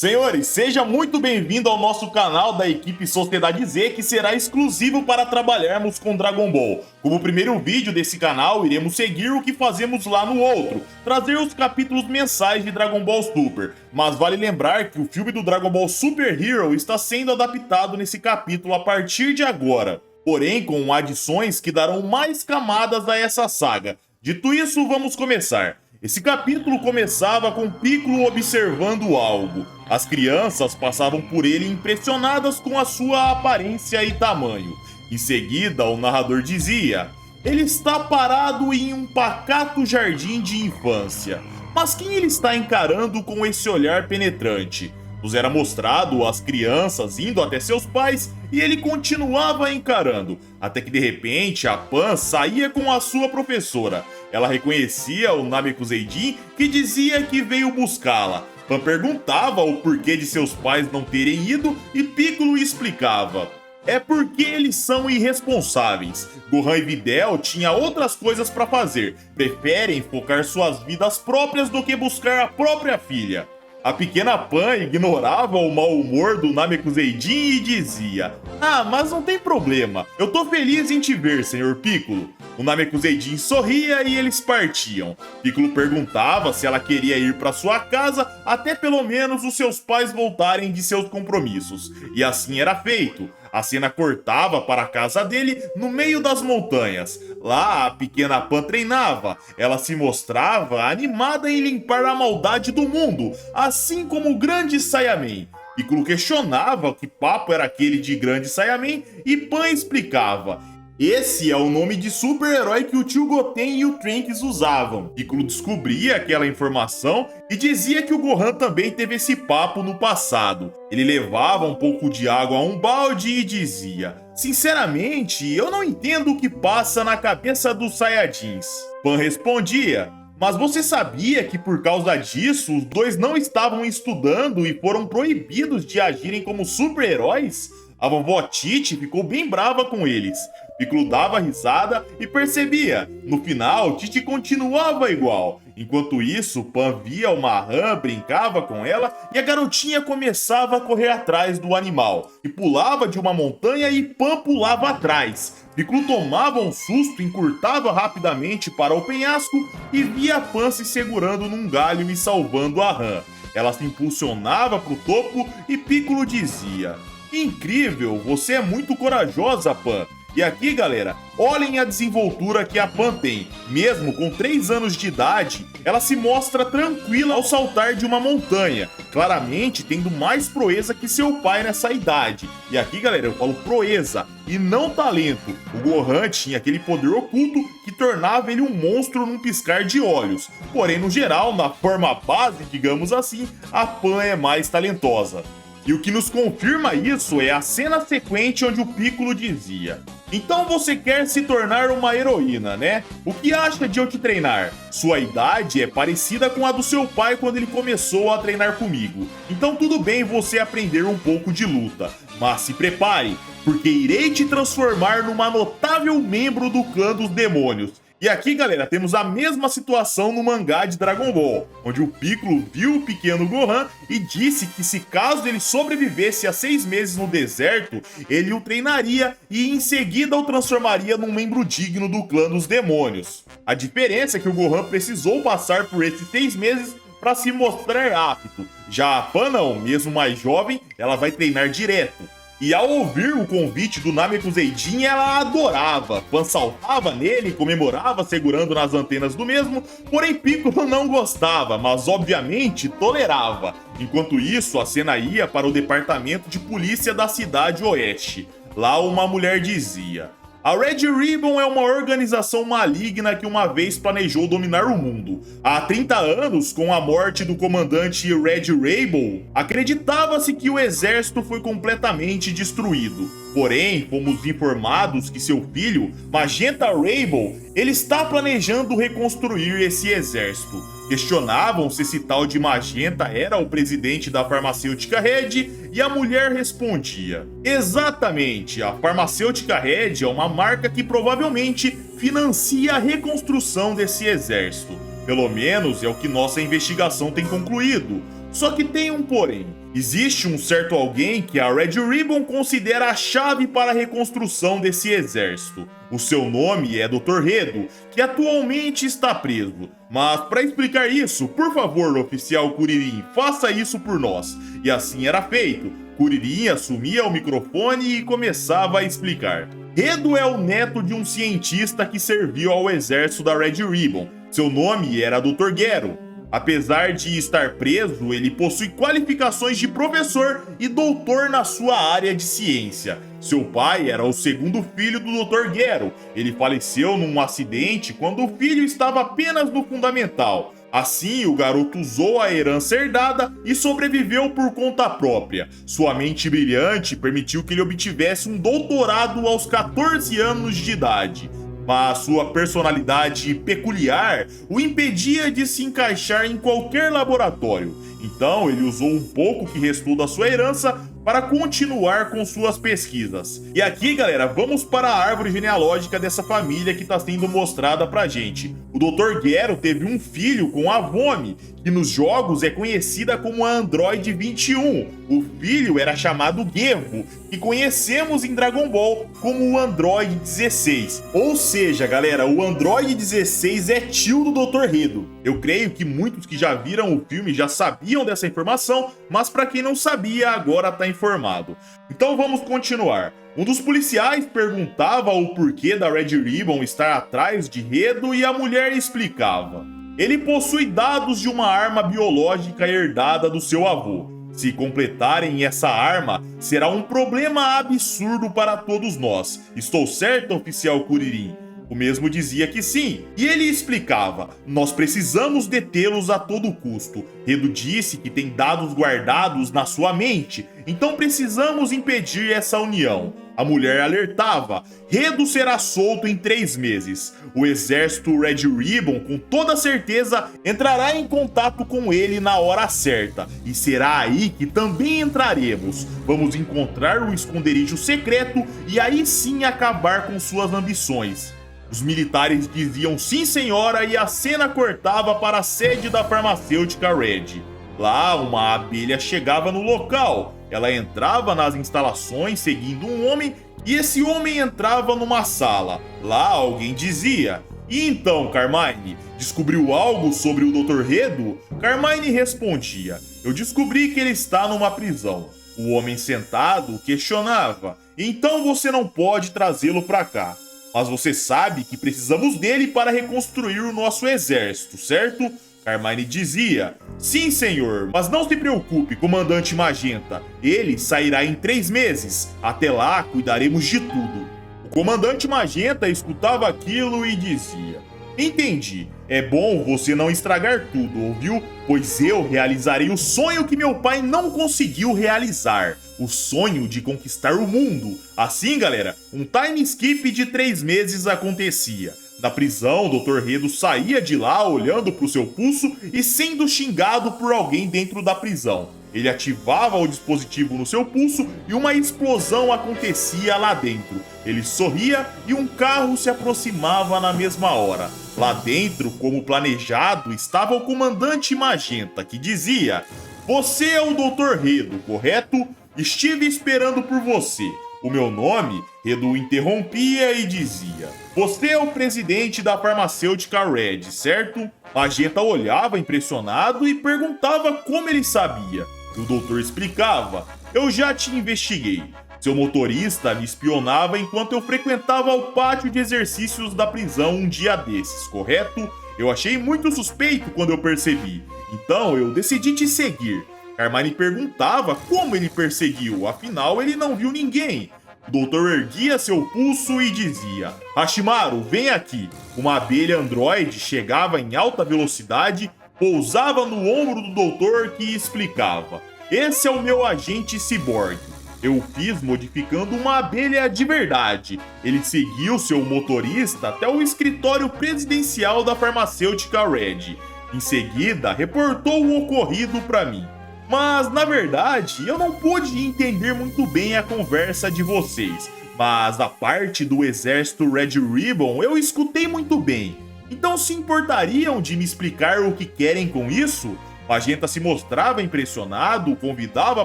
Senhores, seja muito bem-vindo ao nosso canal da equipe Sociedade Z, que será exclusivo para trabalharmos com Dragon Ball. Como primeiro vídeo desse canal, iremos seguir o que fazemos lá no outro, trazer os capítulos mensais de Dragon Ball Super. Mas vale lembrar que o filme do Dragon Ball Super Hero está sendo adaptado nesse capítulo a partir de agora, porém com adições que darão mais camadas a essa saga. Dito isso, vamos começar. Esse capítulo começava com Piccolo observando algo. As crianças passavam por ele impressionadas com a sua aparência e tamanho. Em seguida, o narrador dizia: ele está parado em um pacato jardim de infância. Mas quem ele está encarando com esse olhar penetrante? Nos era mostrado as crianças indo até seus pais e ele continuava encarando, até que de repente a Pan saía com a sua professora. Ela reconhecia o Namekuseidin, que dizia que veio buscá-la. Pan perguntava o porquê de seus pais não terem ido e Piccolo explicava: é porque eles são irresponsáveis. Gohan e Videl tinham outras coisas para fazer, preferem focar suas vidas próprias do que buscar a própria filha. A pequena Pan ignorava o mau humor do Namekuseidin e dizia: ah, mas não tem problema, eu tô feliz em te ver, Sr. Piccolo. O Namekuseidin sorria e eles partiam. Piccolo perguntava se ela queria ir para sua casa até pelo menos os seus pais voltarem de seus compromissos. E assim era feito. A cena cortava para a casa dele no meio das montanhas. Lá a pequena Pan treinava. Ela se mostrava animada em limpar a maldade do mundo, assim como o grande Saiyaman. Piccolo questionava que papo era aquele de grande Saiyaman e Pan explicava: esse é o nome de super-herói que o tio Goten e o Trunks usavam. Piccolo descobria aquela informação e dizia que o Gohan também teve esse papo no passado. Ele levava um pouco de água a um balde e dizia: sinceramente, eu não entendo o que passa na cabeça dos Saiyajins. Pan respondia: mas você sabia que por causa disso os dois não estavam estudando e foram proibidos de agirem como super-heróis? A vovó Tite ficou bem brava com eles. Piccolo dava risada e percebia. No final, Tite continuava igual. Enquanto isso, Pan via uma rã, brincava com ela e a garotinha começava a correr atrás do animal. E pulava de uma montanha e Pan pulava atrás. Piccolo tomava um susto, encurtava rapidamente para o penhasco e via Pan se segurando num galho e salvando a rã. Ela se impulsionava para o topo e Piccolo dizia: incrível, você é muito corajosa, Pan. E aqui, galera, olhem a desenvoltura que a Pan tem. Mesmo com 3 anos de idade, ela se mostra tranquila ao saltar de uma montanha, claramente tendo mais proeza que seu pai nessa idade. E aqui, galera, eu falo proeza e não talento. O Gohan tinha aquele poder oculto que tornava ele um monstro num piscar de olhos. Porém, no geral, na forma base, digamos assim, a Pan é mais talentosa. E o que nos confirma isso é a cena sequente onde o Piccolo dizia: então você quer se tornar uma heroína, né? O que acha de eu te treinar? Sua idade é parecida com a do seu pai quando ele começou a treinar comigo. Então tudo bem você aprender um pouco de luta. Mas se prepare, porque irei te transformar numa notável membro do clã dos demônios. E aqui, galera, temos a mesma situação no mangá de Dragon Ball, onde o Piccolo viu o pequeno Gohan e disse que se caso ele sobrevivesse a 6 meses no deserto, ele o treinaria e em seguida o transformaria num membro digno do clã dos demônios. A diferença é que o Gohan precisou passar por esses 6 meses para se mostrar apto. Já a Pan não, mesmo mais jovem, ela vai treinar direto. E ao ouvir o convite do Namekuseidin, ela adorava. Pan saltava nele e comemorava segurando nas antenas do mesmo, porém Piccolo não gostava, mas obviamente tolerava. Enquanto isso, a cena ia para o departamento de polícia da cidade oeste. Lá uma mulher dizia: a Red Ribbon é uma organização maligna que uma vez planejou dominar o mundo. Há 30 anos, com a morte do comandante Red Ribbon, acreditava-se que o exército foi completamente destruído. Porém, fomos informados que seu filho, Magenta Ribbon, ele está planejando reconstruir esse exército. Questionavam se esse tal de Magenta era o presidente da farmacêutica Red e a mulher respondia: exatamente, a farmacêutica Red é uma marca que provavelmente financia a reconstrução desse exército. Pelo menos é o que nossa investigação tem concluído. Só que tem um porém. Existe um certo alguém que a Red Ribbon considera a chave para a reconstrução desse exército. O seu nome é Dr. Redo, que atualmente está preso. Mas para explicar isso, por favor, oficial Kuririn, faça isso por nós. E assim era feito. Kuririn assumia o microfone e começava a explicar. Redo é o neto de um cientista que serviu ao exército da Red Ribbon. Seu nome era Dr. Gero. Apesar de estar preso, ele possui qualificações de professor e doutor na sua área de ciência. Seu pai era o segundo filho do Dr. Gero. Ele faleceu num acidente quando o filho estava apenas no fundamental. Assim, o garoto usou a herança herdada e sobreviveu por conta própria. Sua mente brilhante permitiu que ele obtivesse um doutorado aos 14 anos de idade. Mas sua personalidade peculiar o impedia de se encaixar em qualquer laboratório. Então ele usou um pouco que restou da sua herança para continuar com suas pesquisas. E aqui, galera, vamos para a árvore genealógica dessa família que está sendo mostrada pra gente. O Dr. Gero teve um filho com a Vomi, que nos jogos é conhecida como a Android 21. O filho era chamado Gevo, que conhecemos em Dragon Ball como o Android 16. Ou seja, galera, o Android 16 é tio do Dr. Redo. Eu creio que muitos que já viram o filme já sabiam dessa informação, mas para quem não sabia, agora tá informado. Então vamos continuar. Um dos policiais perguntava o porquê da Red Ribbon estar atrás de Redo e a mulher explicava. Ele possui dados de uma arma biológica herdada do seu avô. Se completarem essa arma, será um problema absurdo para todos nós. Estou certo, oficial Kuririn? O mesmo dizia que sim, e ele explicava: nós precisamos detê-los a todo custo. Redo disse que tem dados guardados na sua mente, então precisamos impedir essa união. A mulher alertava: Redo será solto em 3 meses. O exército Red Ribbon, com toda certeza, entrará em contato com ele na hora certa. E será aí que também entraremos. Vamos encontrar o esconderijo secreto e aí sim acabar com suas ambições. Os militares diziam sim senhora e a cena cortava para a sede da farmacêutica Red. Lá, uma abelha chegava no local. Ela entrava nas instalações seguindo um homem e esse homem entrava numa sala. Lá alguém dizia: "E então, Carmine, descobriu algo sobre o Dr. Redo?" Carmine respondia: "Eu descobri que ele está numa prisão." O homem sentado questionava: "Então você não pode trazê-lo para cá. Mas você sabe que precisamos dele para reconstruir o nosso exército, certo?" Carmine dizia: "Sim, senhor, mas não se preocupe, comandante Magenta. Ele sairá em 3 meses. Até lá, cuidaremos de tudo." O comandante Magenta escutava aquilo e dizia: "Entendi. É bom você não estragar tudo, ouviu? Pois eu realizarei o sonho que meu pai não conseguiu realizar. O sonho de conquistar o mundo." Assim, galera, um time skip de 3 meses acontecia. Na prisão, o Dr. Redo saía de lá olhando para o seu pulso e sendo xingado por alguém dentro da prisão. Ele ativava o dispositivo no seu pulso e uma explosão acontecia lá dentro. Ele sorria e um carro se aproximava na mesma hora. Lá dentro, como planejado, estava o comandante Magenta, que dizia: "Você é o Dr. Redo, correto? Estive esperando por você." "O meu nome?" Redo interrompia e dizia: "Você é o presidente da farmacêutica Red, certo?" Magenta olhava impressionado e perguntava como ele sabia. E o doutor explicava: "Eu já te investiguei. Seu motorista me espionava enquanto eu frequentava o pátio de exercícios da prisão um dia desses, correto? Eu achei muito suspeito quando eu percebi. Então eu decidi te seguir." Carmine perguntava como ele perseguiu, afinal ele não viu ninguém. O doutor erguia seu pulso e dizia: "Hashimaru, vem aqui." Uma abelha androide chegava em alta velocidade, pousava no ombro do doutor que explicava: "Esse é o meu agente ciborgue. Eu o fiz modificando uma abelha de verdade." Ele seguiu seu motorista até o escritório presidencial da farmacêutica Red. Em seguida, reportou o ocorrido para mim. Mas, na verdade, eu não pude entender muito bem a conversa de vocês. Mas a parte do exército Red Ribbon eu escutei muito bem. Então se importariam de me explicar o que querem com isso? Magenta se mostrava impressionado, o convidava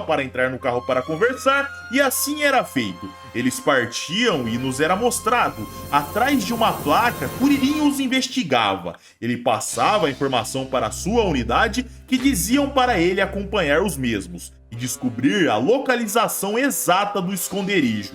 para entrar no carro para conversar, e assim era feito. Eles partiam e nos era mostrado. Atrás de uma placa, Kuririn os investigava. Ele passava a informação para sua unidade, que diziam para ele acompanhar os mesmos e descobrir a localização exata do esconderijo.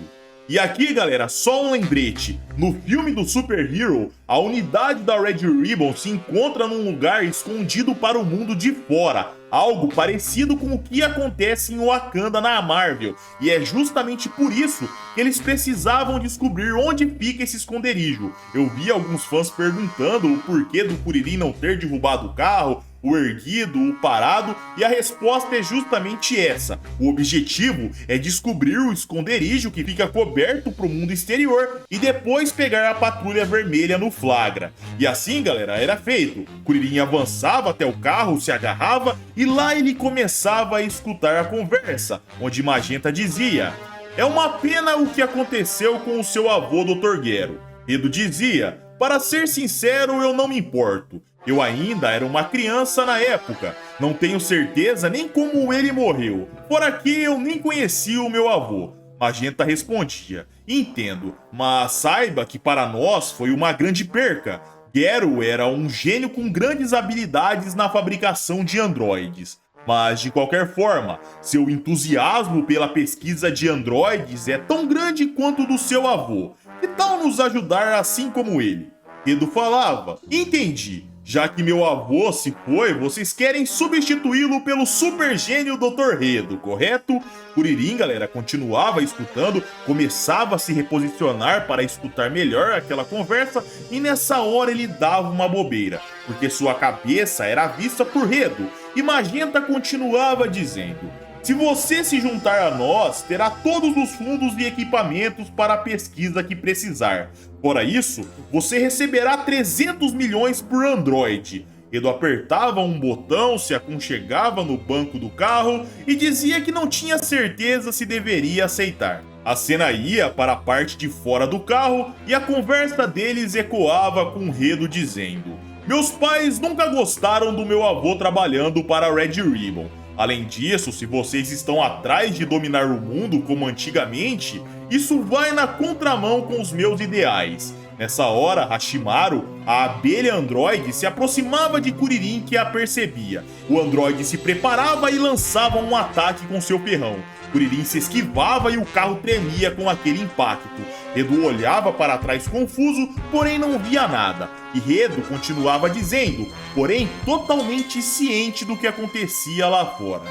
E aqui, galera, só um lembrete. No filme do Super Hero, a unidade da Red Ribbon se encontra num lugar escondido para o mundo de fora, algo parecido com o que acontece em Wakanda na Marvel, e é justamente por isso que eles precisavam descobrir onde fica esse esconderijo. Eu vi alguns fãs perguntando o porquê do Kuririn não ter derrubado o carro, o erguido, o parado, e a resposta é justamente essa. O objetivo é descobrir o esconderijo que fica coberto para o mundo exterior e depois pegar a patrulha vermelha no flagra. E assim, galera, era feito. Kuririn avançava até o carro, se agarrava e lá ele começava a escutar a conversa, onde Magenta dizia: "É uma pena o que aconteceu com o seu avô, Dr. Gero." Edo dizia: "Para ser sincero, eu não me importo. Eu ainda era uma criança na época. Não tenho certeza nem como ele morreu. Por aqui eu nem conhecia o meu avô." Magenta respondia: "Entendo, mas saiba que para nós foi uma grande perca. Gero era um gênio com grandes habilidades na fabricação de androides. Mas, de qualquer forma, seu entusiasmo pela pesquisa de androides é tão grande quanto o do seu avô. Que tal nos ajudar assim como ele?" Edo falava: "Entendi. Já que meu avô se foi, vocês querem substituí-lo pelo super gênio Dr. Redo, correto?" Kuririn, galera, continuava escutando, começava a se reposicionar para escutar melhor aquela conversa, e nessa hora ele dava uma bobeira, porque sua cabeça era vista por Redo, e Magenta continuava dizendo: "Se você se juntar a nós, terá todos os fundos e equipamentos para a pesquisa que precisar. Fora isso, você receberá 300 milhões por Android." Edo apertava um botão, se aconchegava no banco do carro e dizia que não tinha certeza se deveria aceitar. A cena ia para a parte de fora do carro e a conversa deles ecoava com Redo dizendo: "Meus pais nunca gostaram do meu avô trabalhando para a Red Ribbon. Além disso, se vocês estão atrás de dominar o mundo como antigamente, isso vai na contramão com os meus ideais." Nessa hora, Hashimaru, a abelha androide, se aproximava de Kuririn, que a percebia. O androide se preparava e lançava um ataque com seu ferrão. Kuririn se esquivava e o carro tremia com aquele impacto. Redo olhava para trás confuso, porém não via nada. E Redo continuava dizendo, porém totalmente ciente do que acontecia lá fora: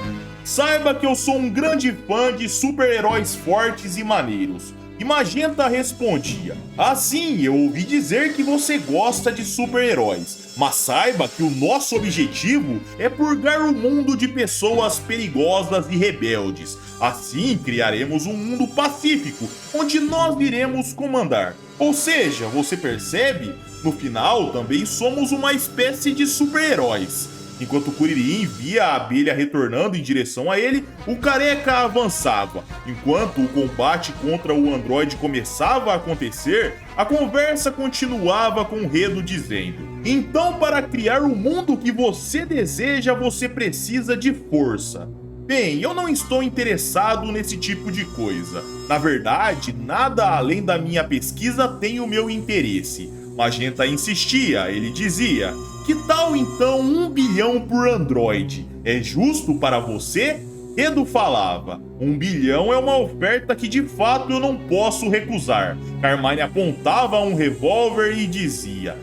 "Saiba que eu sou um grande fã de super-heróis fortes e maneiros." E Magenta respondia: "Assim, eu ouvi dizer que você gosta de super-heróis, mas saiba que o nosso objetivo é purgar o mundo de pessoas perigosas e rebeldes. Assim, criaremos um mundo pacífico, onde nós iremos comandar." Ou seja, você percebe? No final, também somos uma espécie de super-heróis. Enquanto Kuririn via a abelha retornando em direção a ele, o careca avançava. Enquanto o combate contra o androide começava a acontecer, a conversa continuava com Redo dizendo: "Então, para criar o mundo que você deseja, você precisa de força." Bem, eu não estou interessado nesse tipo de coisa. Na verdade, nada além da minha pesquisa tem o meu interesse. Magenta insistia, ele dizia: "Que tal então 1 bilhão por Android? É justo para você?" Redo falava: "1 bilhão é uma oferta que de fato eu não posso recusar." Carmine apontava um revólver e dizia: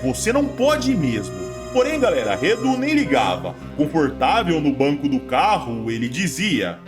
"Você não pode mesmo." Porém, galera, Redo nem ligava. Confortável no banco do carro, ele dizia: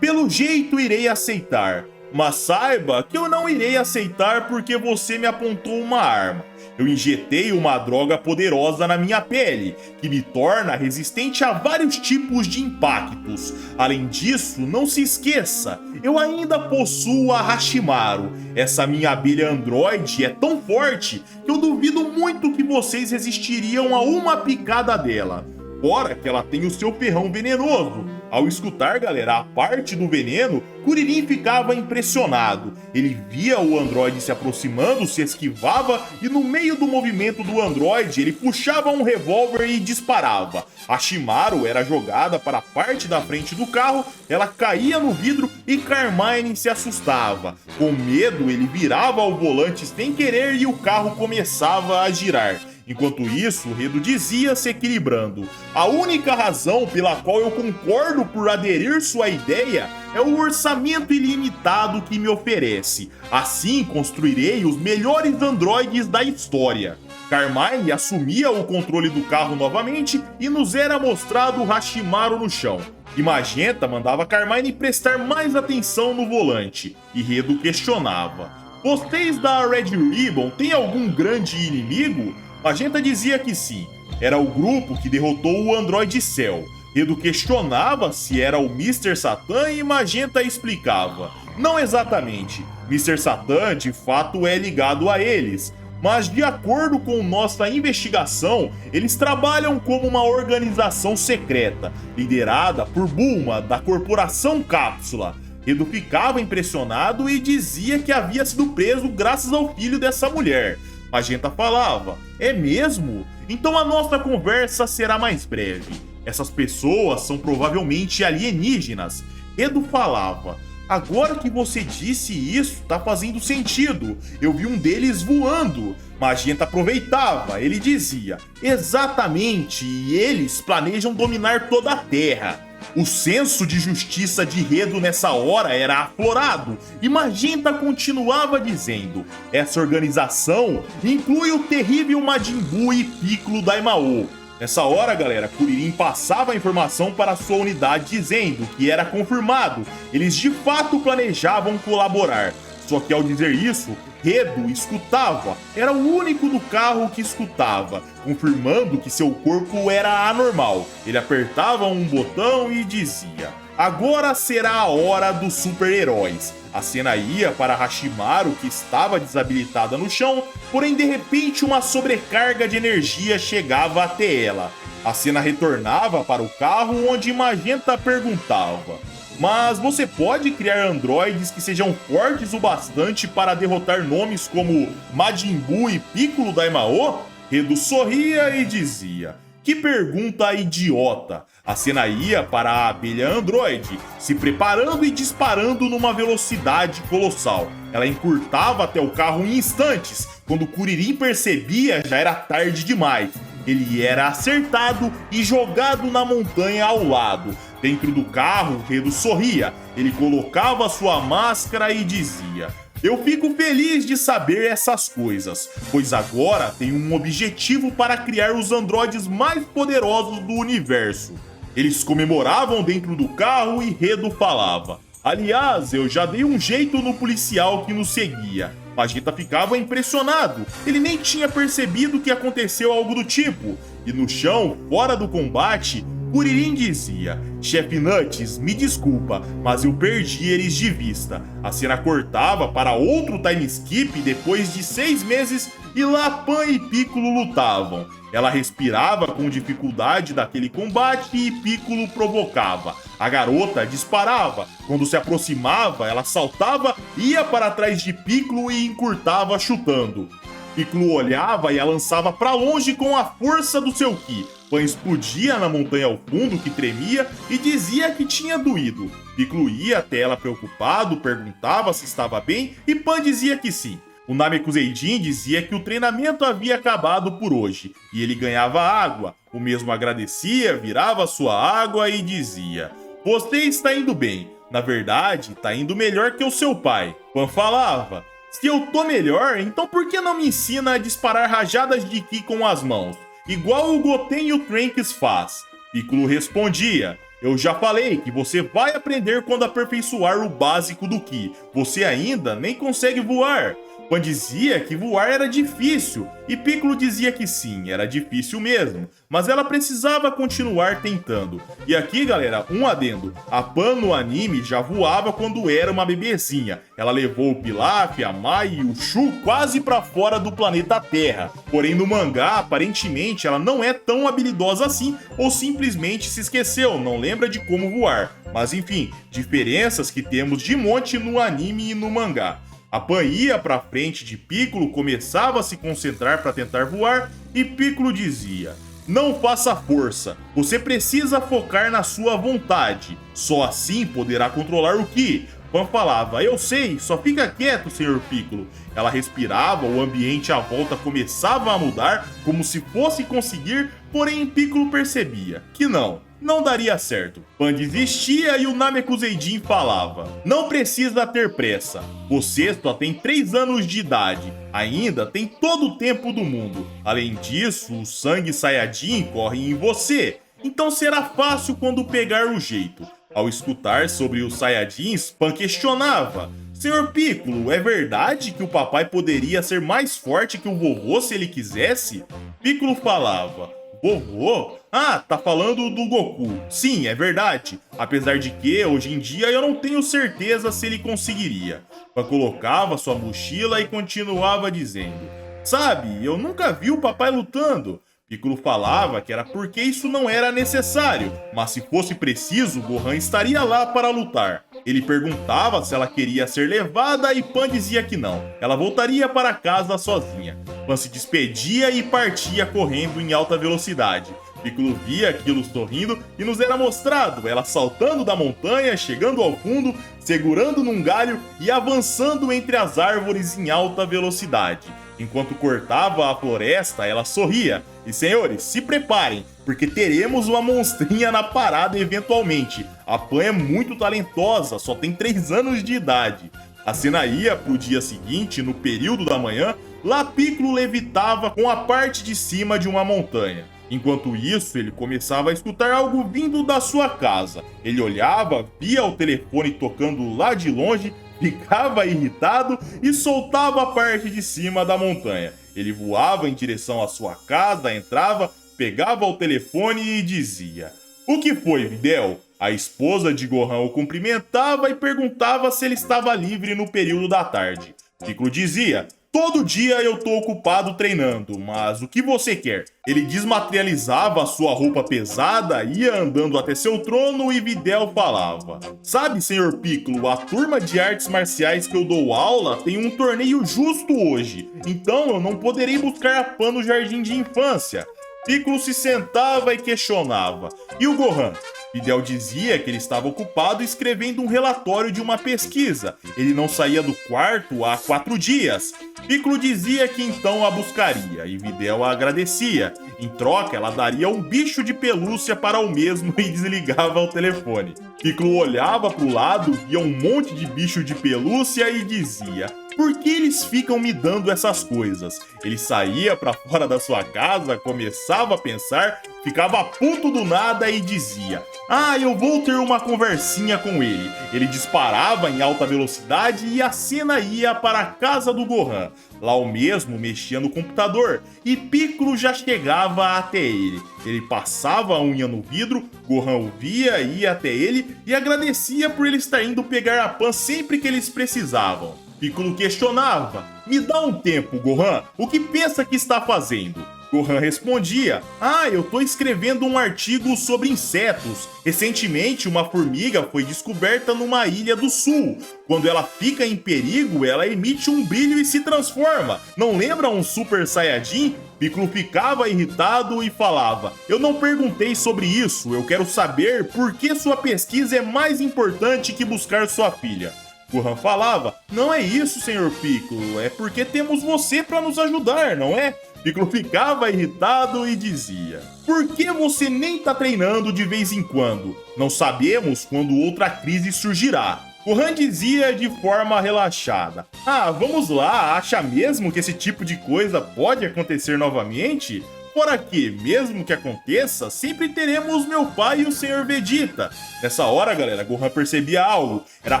"Pelo jeito irei aceitar. Mas saiba que eu não irei aceitar porque você me apontou uma arma. Eu injetei uma droga poderosa na minha pele, que me torna resistente a vários tipos de impactos. Além disso, não se esqueça, eu ainda possuo a Hashimaru. Essa minha abelha androide é tão forte que eu duvido muito que vocês resistiriam a uma picada dela. Fora que ela tem o seu ferrão venenoso. Ao escutar, galera, a parte do veneno, Kuririn ficava impressionado. Ele via o androide se aproximando, se esquivava e no meio do movimento do androide ele puxava um revólver e disparava. A Shimaru era jogada para a parte da frente do carro, ela caía no vidro e Carmine se assustava. Com medo, ele virava ao volante sem querer e o carro começava a girar. Enquanto isso, o Redo dizia se equilibrando: a única razão pela qual eu concordo por aderir sua ideia é o orçamento ilimitado que me oferece. Assim construirei os melhores androides da história. Carmine assumia o controle do carro novamente e nos era mostrado Hashimaru no chão. E Magenta mandava Carmine prestar mais atenção no volante. E Redo questionava: vocês da Red Ribbon têm algum grande inimigo? Magenta dizia que sim, era o grupo que derrotou o Android Cell. Redo questionava se era o Mr. Satan e Magenta explicava: não exatamente, Mr. Satan de fato é ligado a eles, mas de acordo com nossa investigação, eles trabalham como uma organização secreta, liderada por Bulma, da Corporação Cápsula. Redo ficava impressionado e dizia que havia sido preso graças ao filho dessa mulher. Magenta falava: é mesmo? Então a nossa conversa será mais breve. Essas pessoas são provavelmente alienígenas. Redo falava: agora que você disse isso, tá fazendo sentido. Eu vi um deles voando. Magenta aproveitava, ele dizia: exatamente, e eles planejam dominar toda a Terra. O senso de justiça de Redo nessa hora era aflorado, e Magenta continuava dizendo: essa organização inclui o terrível Majin Buu e Piccolo Daimao. Nessa hora, galera, Kuririn passava a informação para sua unidade dizendo que era confirmado, eles de fato planejavam colaborar. Só que ao dizer isso, Redo escutava, era o único do carro que escutava, confirmando que seu corpo era anormal. Ele apertava um botão e dizia: agora será a hora dos super-heróis. A cena ia para Hashimaru, que estava desabilitada no chão, porém de repente uma sobrecarga de energia chegava até ela. A cena retornava para o carro, onde Magenta perguntava: mas você pode criar androides que sejam fortes o bastante para derrotar nomes como Majin Buu e Piccolo Daimao? Redo sorria e dizia: que pergunta idiota! A cena ia para a abelha androide, se preparando e disparando numa velocidade colossal. Ela encurtava até o carro em instantes. Quando Kuririn percebia, já era tarde demais. Ele era acertado e jogado na montanha ao lado. Dentro do carro, Redo sorria. Ele colocava sua máscara e dizia: eu fico feliz de saber essas coisas, pois agora tenho um objetivo para criar os androides mais poderosos do universo. Eles comemoravam dentro do carro e Redo falava: aliás, eu já dei um jeito no policial que nos seguia. Magenta ficava impressionado, ele nem tinha percebido que aconteceu algo do tipo. E no chão, fora do combate, Kuririn dizia: chefe Nuts, me desculpa, mas eu perdi eles de vista. A cena cortava para outro time skip depois de 6 meses e lá Pan e Piccolo lutavam. Ela respirava com dificuldade daquele combate e Piccolo provocava. A garota disparava. Quando se aproximava, ela saltava, ia para trás de Piccolo e encurtava chutando. Piccolo olhava e a lançava para longe com a força do seu ki. Pan explodia na montanha ao fundo que tremia e dizia que tinha doído. Piccolo ia até ela preocupado, perguntava se estava bem e Pan dizia que sim. O Namekuseidin dizia que o treinamento havia acabado por hoje e ele ganhava água. O mesmo agradecia, virava sua água e dizia: você está indo bem. Na verdade, está indo melhor que o seu pai. Pan falava: se eu tô melhor, então por que não me ensina a disparar rajadas de ki com as mãos? Igual o Goten e o Trunks faz. Piccolo respondia: eu já falei que você vai aprender quando aperfeiçoar o básico do ki. Você ainda nem consegue voar. Pan dizia que voar era difícil, e Piccolo dizia que sim, era difícil mesmo, mas ela precisava continuar tentando. E aqui, galera, um adendo, a Pan no anime já voava quando era uma bebezinha. Ela levou o Pilaf, a Mai e o Shu quase pra fora do planeta Terra. Porém no mangá, aparentemente, ela não é tão habilidosa assim, ou simplesmente se esqueceu, não lembra de como voar. Mas enfim, diferenças que temos de monte no anime e no mangá. A Pan ia pra frente de Piccolo, começava a se concentrar para tentar voar, e Piccolo dizia: "Não faça força, você precisa focar na sua vontade, só assim poderá controlar o Ki." Pan falava: "Eu sei, só fica quieto, Sr. Piccolo." Ela respirava, o ambiente à volta começava a mudar, como se fosse conseguir, porém Piccolo percebia que não daria certo. Pan desistia e o Namekuseidin falava: "Não precisa ter pressa, você só tem 3 anos de idade, ainda tem todo o tempo do mundo. Além disso, o sangue Saiyajin corre em você, então será fácil quando pegar o jeito." Ao escutar sobre os Saiyajins, Pan questionava: "Senhor Piccolo, é verdade que o papai poderia ser mais forte que o vovô se ele quisesse?" Piccolo falava: "Vovô? Ah, tá falando do Goku. Sim, é verdade. Apesar de que, hoje em dia, eu não tenho certeza se ele conseguiria." Pan colocava sua mochila e continuava dizendo: "Sabe, eu nunca vi o papai lutando." Piccolo falava que era porque isso não era necessário, mas se fosse preciso, Gohan estaria lá para lutar. Ele perguntava se ela queria ser levada e Pan dizia que não. Ela voltaria para casa sozinha. Pan se despedia e partia correndo em alta velocidade. Piccolo via aquilo sorrindo e nos era mostrado ela saltando da montanha, chegando ao fundo, segurando num galho e avançando entre as árvores em alta velocidade. Enquanto cortava a floresta, ela sorria. E senhores, se preparem, porque teremos uma monstrinha na parada eventualmente. A Pan é muito talentosa, só tem 3 anos de idade. A cena ia pro dia seguinte, no período da manhã, lá Piccolo levitava com a parte de cima de uma montanha. Enquanto isso, ele começava a escutar algo vindo da sua casa. Ele olhava, via o telefone tocando lá de longe, ficava irritado e soltava a parte de cima da montanha. Ele voava em direção à sua casa, entrava, pegava o telefone e dizia: "O que foi, Videl?" A esposa de Gohan o cumprimentava e perguntava se ele estava livre no período da tarde. Piccolo dizia: "Todo dia eu tô ocupado treinando, mas o que você quer?" Ele desmaterializava a sua roupa pesada, ia andando até seu trono e Videl falava: "Sabe, Sr. Piccolo, a turma de artes marciais que eu dou aula tem um torneio justo hoje, então eu não poderei buscar a Pan no jardim de infância." Piccolo se sentava e questionava: "E o Gohan?" Videl dizia que ele estava ocupado escrevendo um relatório de uma pesquisa. Ele não saía do quarto há 4 dias. Piccolo dizia que então a buscaria, e Videl a agradecia. Em troca, ela daria um bicho de pelúcia para o mesmo e desligava o telefone. Piccolo olhava para o lado, via um monte de bicho de pelúcia e dizia: "Por que eles ficam me dando essas coisas?" Ele saía para fora da sua casa, começava a pensar, ficava puto do nada e dizia: "Ah, eu vou ter uma conversinha com ele." Ele disparava em alta velocidade e a cena ia para a casa do Gohan. Lá o mesmo mexia no computador e Piccolo já chegava até ele. Ele passava a unha no vidro, Gohan o via, ia até ele e agradecia por ele estar indo pegar a Pan sempre que eles precisavam. Piccolo questionava: "Me dá um tempo, Gohan, o que pensa que está fazendo?" Gohan respondia: "Ah, eu tô escrevendo um artigo sobre insetos. Recentemente, uma formiga foi descoberta numa ilha do sul. Quando ela fica em perigo, ela emite um brilho e se transforma. Não lembra um Super Saiyajin?" Piccolo ficava irritado e falava: "Eu não perguntei sobre isso, eu quero saber por que sua pesquisa é mais importante que buscar sua filha." Gohan falava: "Não é isso, Sr. Piccolo, é porque temos você para nos ajudar, não é?" Piccolo ficava irritado e dizia: "Por que você nem tá treinando de vez em quando? Não sabemos quando outra crise surgirá." Gohan dizia de forma relaxada: "Ah, vamos lá, acha mesmo que esse tipo de coisa pode acontecer novamente?" Fora que, mesmo que aconteça, sempre teremos meu pai e o Sr. Vegeta. Nessa hora, galera, Gohan percebia algo. Era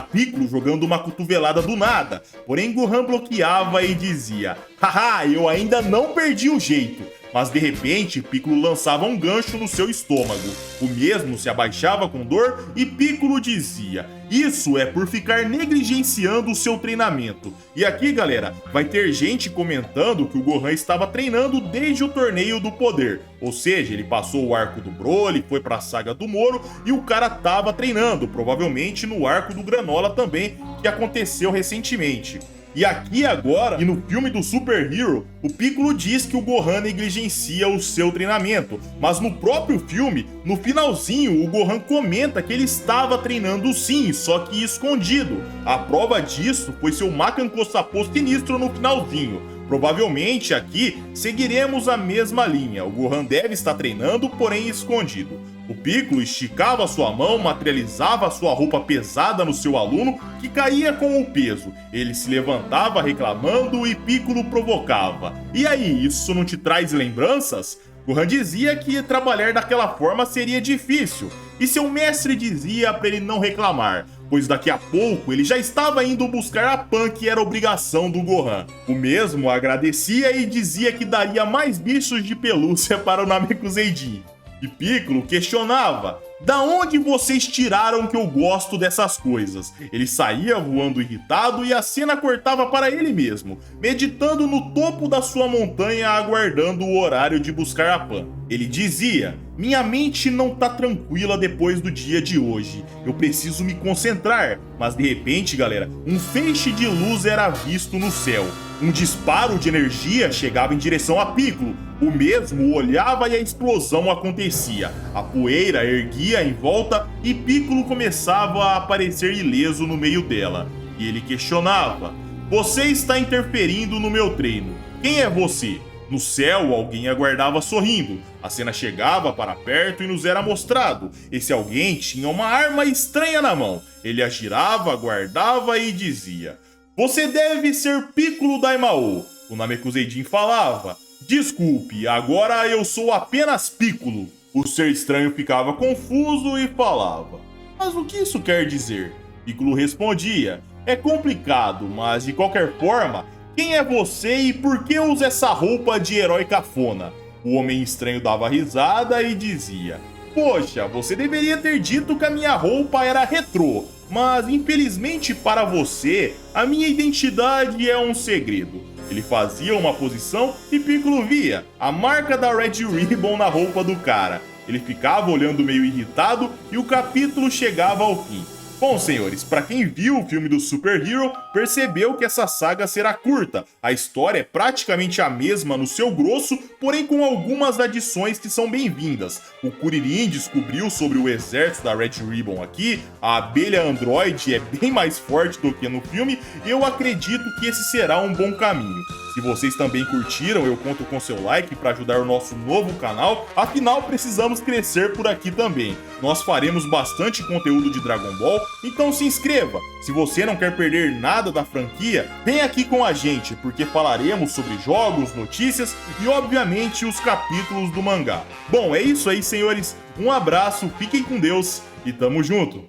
Piccolo jogando uma cotovelada do nada. Porém, Gohan bloqueava e dizia: haha, eu ainda não perdi o jeito. Mas de repente, Piccolo lançava um gancho no seu estômago. O mesmo se abaixava com dor e Piccolo dizia: isso é por ficar negligenciando o seu treinamento. E aqui, galera, vai ter gente comentando que o Gohan estava treinando desde o Torneio do Poder. Ou seja, ele passou o arco do Broly, foi pra saga do Moro e o cara tava treinando, provavelmente no arco do Granola também, que aconteceu recentemente. E aqui agora, e no filme do Super Hero, o Piccolo diz que o Gohan negligencia o seu treinamento, mas no próprio filme, no finalzinho, o Gohan comenta que ele estava treinando sim, só que escondido. A prova disso foi seu Macanco Sapô sinistro no finalzinho. Provavelmente aqui seguiremos a mesma linha, o Gohan deve estar treinando, porém escondido. O Piccolo esticava sua mão, materializava sua roupa pesada no seu aluno, que caía com o peso. Ele se levantava reclamando e Piccolo provocava. E aí, isso não te traz lembranças? Gohan dizia que trabalhar daquela forma seria difícil, e seu mestre dizia para ele não reclamar, pois daqui a pouco ele já estava indo buscar a Pan, que era obrigação do Gohan. O mesmo agradecia e dizia que daria mais bichos de pelúcia para o Namekuseidin. E Piccolo questionava: da onde vocês tiraram que eu gosto dessas coisas? Ele saía voando irritado e a cena cortava para ele mesmo, meditando no topo da sua montanha aguardando o horário de buscar a Pan. Ele dizia: minha mente não tá tranquila depois do dia de hoje, eu preciso me concentrar. Mas de repente, galera, um feixe de luz era visto no céu. Um disparo de energia chegava em direção a Piccolo. O mesmo olhava e a explosão acontecia. A poeira erguia em volta e Piccolo começava a aparecer ileso no meio dela. E ele questionava: você está interferindo no meu treino. Quem é você? No céu, alguém aguardava sorrindo. A cena chegava para perto e nos era mostrado. Esse alguém tinha uma arma estranha na mão. Ele a girava, aguardava e dizia: você deve ser Piccolo Daimao. O Namekuseidin falava: desculpe, agora eu sou apenas Piccolo. O ser estranho ficava confuso e falava: mas o que isso quer dizer? Piccolo respondia: é complicado, mas de qualquer forma, quem é você e por que usa essa roupa de herói cafona? O homem estranho dava risada e dizia: poxa, você deveria ter dito que a minha roupa era retrô, mas infelizmente para você, a minha identidade é um segredo. Ele fazia uma posição e Piccolo via a marca da Red Ribbon na roupa do cara. Ele ficava olhando meio irritado e o capítulo chegava ao fim. Bom, senhores, para quem viu o filme do Super Hero, percebeu que essa saga será curta. A história é praticamente a mesma no seu grosso, porém com algumas adições que são bem-vindas. O Kuririn descobriu sobre o exército da Red Ribbon aqui, a abelha Android é bem mais forte do que no filme, e eu acredito que esse será um bom caminho. Se vocês também curtiram, eu conto com seu like para ajudar o nosso novo canal, afinal precisamos crescer por aqui também. Nós faremos bastante conteúdo de Dragon Ball, então se inscreva. Se você não quer perder nada da franquia, vem aqui com a gente, porque falaremos sobre jogos, notícias e obviamente os capítulos do mangá. Bom, é isso aí, senhores. Um abraço, fiquem com Deus e tamo junto!